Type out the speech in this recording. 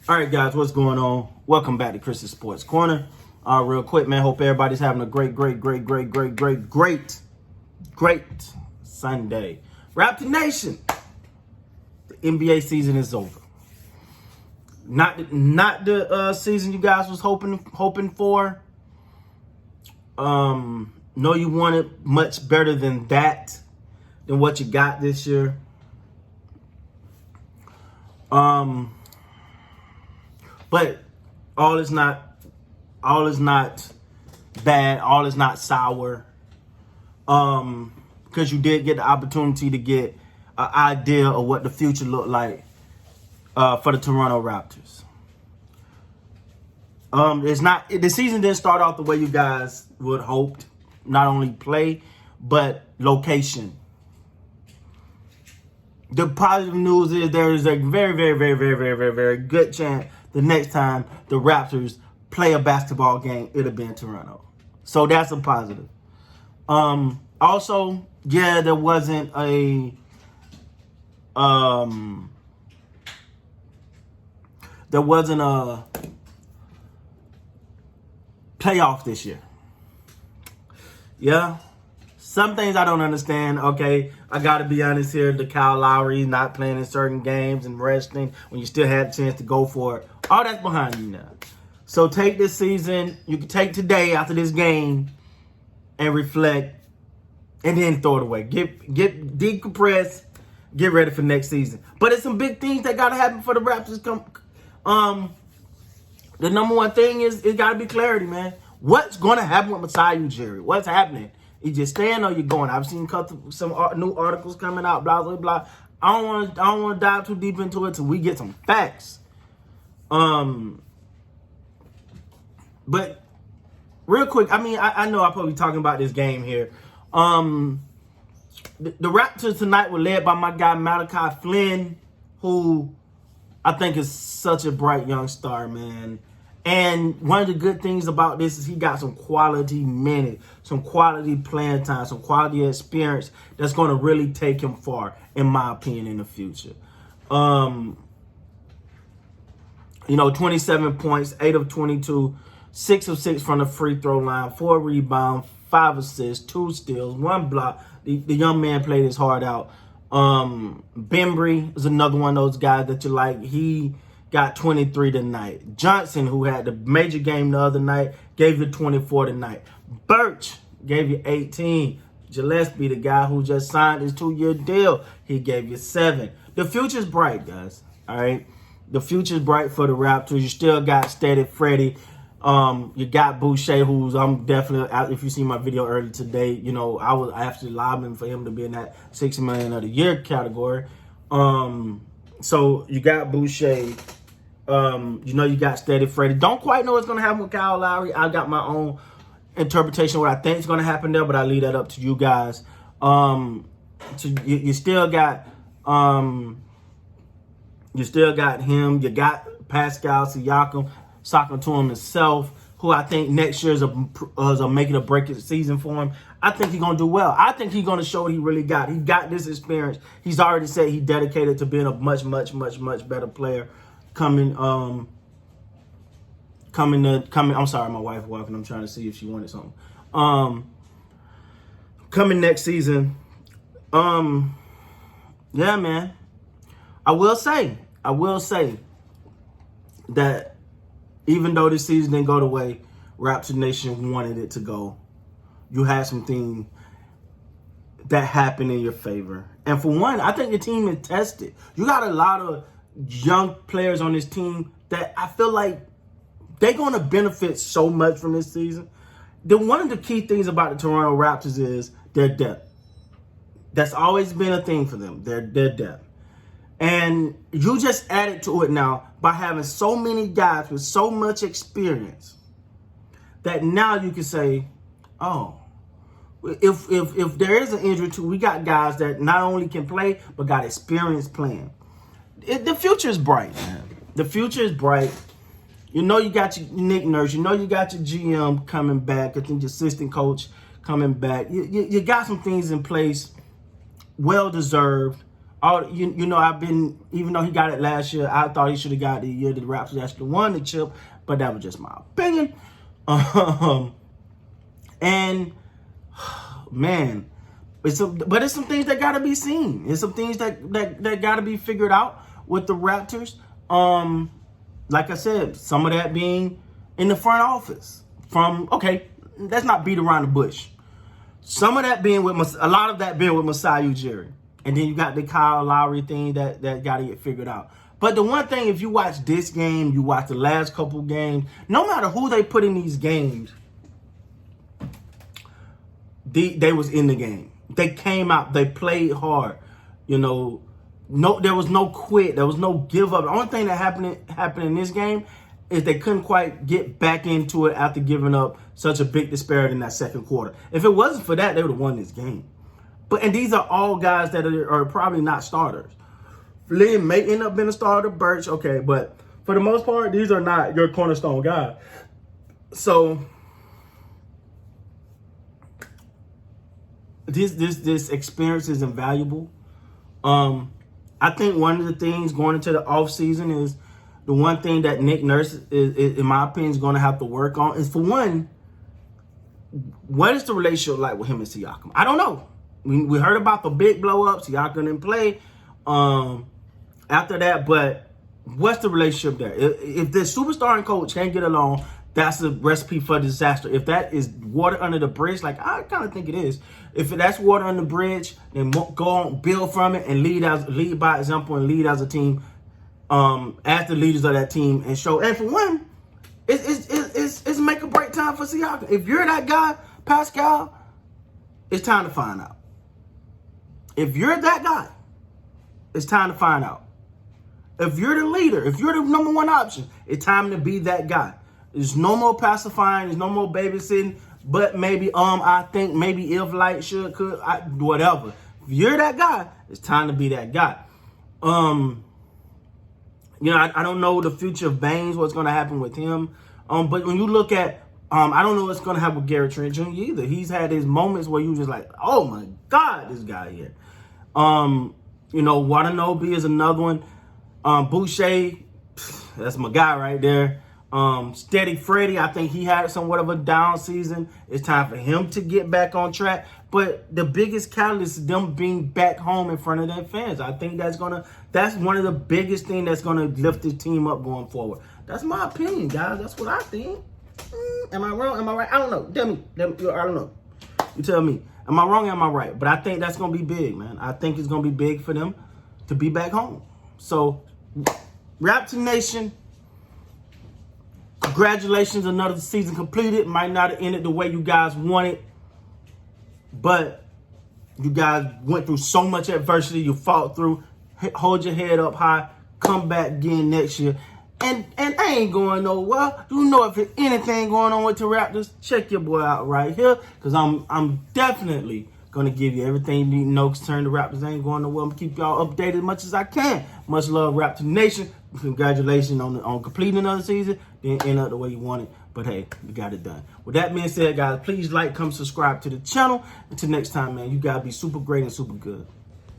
All right, guys, what's going on? Welcome back to Chris's Sports Corner. Real quick, man, hope everybody's having a great Sunday. Raptor Nation, the NBA season is over. Not the season you guys was hoping for. Know you wanted much better than that, than what you got this year. But all is not bad. All is not sour. Because you did get the opportunity to get an idea of what the future looked like for the Toronto Raptors. The season didn't start off the way you guys would hoped. Not only play, but location. The positive news is there is a very good chance the next time the Raptors play a basketball game, it'll be in Toronto. So that's a positive. Also, yeah, there wasn't a playoff this year. Yeah. Some things I don't understand. Okay, I got to be honest here. The Kyle Lowry not playing in certain games and resting when you still had a chance to go for it. All that's behind you now. So take this season. You can take today after this game and reflect and then throw it away. Get decompress. Get ready for next season. But it's some big things that got to happen for the Raptors. The number one thing is it got to be clarity, man. What's going to happen with Masai Ujiri? What's happening? You just staying or you going? I've seen some new articles coming out, blah, blah, blah. I don't want to dive too deep into it till we get some facts. But real quick, I mean, I know I'll probably be talking about this game here. The Raptors tonight were led by my guy Malachi Flynn, who I think is such a bright young star, man. And one of the good things about this is he got some quality minutes, some quality playing time, some quality experience that's going to really take him far, in my opinion, in the future. 27 points, 8 of 22, 6 of 6 from the free throw line, 4 rebounds, 5 assists, 2 steals, 1 block. The young man played his heart out. Bembry is another one of those guys that you like. He got 23 tonight. Johnson, who had the major game the other night, gave you 24 tonight. Birch gave you 18. Gillespie, the guy who just signed his 2-year deal, he gave you 7. The future's bright, guys. All right? The future's bright for the Raptors. You still got Steady Freddie. You got Boucher, who's I'm definitely, if you see my video earlier today, I was actually lobbying for him to be in that $60 million of the year category. So you got Boucher. You got Steady Freddie. Don't quite know what's going to happen with Kyle Lowry. I got my own interpretation of what I think is going to happen there, but I leave that up to you guys. So you still got him. You got Pascal Siakam, talking to him himself, who I think next year is a make it or break it season for him. I think he's going to do well. I think he's going to show what he really got. He got this experience. He's already said he's dedicated to being a much better player. Coming. I'm sorry, my wife walking. I'm trying to see if she wanted something. Coming next season. Yeah, man. I will say that even though this season didn't go the way Raptor Nation wanted it to go, you had something that happened in your favor. And for one, I think the team is tested. You got a lot of young players on this team that I feel like they're going to benefit so much from this season. One of the key things about the Toronto Raptors is their depth. That's always been a thing for them, their depth. And you just added to it now by having so many guys with so much experience that now you can say, oh, if there is an injury too, we got guys that not only can play but got experience playing. The future is bright, man. The future is bright. You got your Nick Nurse. You got your GM coming back. I think your assistant coach coming back. You got some things in place, well deserved. I've been, even though he got it last year, I thought he should have got the year that the Raptors actually won the chip, but that was just my opinion. And man, it's some things that gotta be seen. It's some things that gotta be figured out with the Raptors. Like I said, some of that being in the front office. Let's not beat around the bush. Some of that being with a lot of that being with Masai Ujiri. And then you got the Kyle Lowry thing that got to get figured out. But the one thing, if you watch this game, you watch the last couple games, no matter who they put in these games, they was in the game. They came out. They played hard. There was no quit. There was no give up. The only thing that happened in this game is they couldn't quite get back into it after giving up such a big disparity in that second quarter. If it wasn't for that, they would have won this game. And these are all guys that are probably not starters. Flynn may end up being a starter, Birch, okay, but for the most part, these are not your cornerstone guys. So this experience is invaluable. I think one of the things going into the offseason is the one thing that Nick Nurse is, in my opinion, is going to have to work on is, for one, what is the relationship like with him and Siakam? I don't know. We heard about the big blow up. Siakam didn't play after that, but what's the relationship there? If the superstar and coach can't get along, that's a recipe for disaster. If that is water under the bridge, like I kind of think it is. If that's water under the bridge, then go on, build from it, and lead by example and lead as a team, as the leaders of that team, and show. And for one, it's make or break time for Siakam. If you're that guy, Pascal, it's time to find out. If you're that guy, it's time to find out. If you're the leader, if you're the number one option, it's time to be that guy. There's no more pacifying. There's no more babysitting. But maybe, I think maybe if light should, could, whatever. If you're that guy, it's time to be that guy. I don't know the future of Baines, what's going to happen with him. But when you look at, I don't know what's going to happen with Gary Trent Jr. either. He's had his moments where you just like, oh my God, this guy here. Watanabe is another one. Boucher, that's my guy right there. Steady Freddie, I think he had somewhat of a down season. It's time for him to get back on track. But the biggest catalyst is them being back home in front of their fans. I think that's one of the biggest things that's gonna lift this team up going forward. That's my opinion, guys. That's what I think. Am I wrong? Am I right? I don't know. Tell me. I don't know. You tell me. Am I wrong? Am I right? But I think that's gonna be big, man. I think it's gonna be big for them to be back home. So, Raptor Nation, congratulations, another season completed. Might not have ended the way you guys wanted, but you guys went through so much adversity. You fought through. Hold your head up high. Come back again next year. And I ain't going nowhere. You know, if there's anything going on with the Raptors, check your boy out right here, because I'm definitely going to give you everything you need to know concerning the Raptors. I ain't going nowhere. I'm going to keep y'all updated as much as I can. Much love, Raptor Nation. Congratulations on completing another season. Didn't end up the way you wanted, but hey, you got it done. With that being said, guys, please like, come subscribe to the channel. Until next time, man, you guys be super great and super good.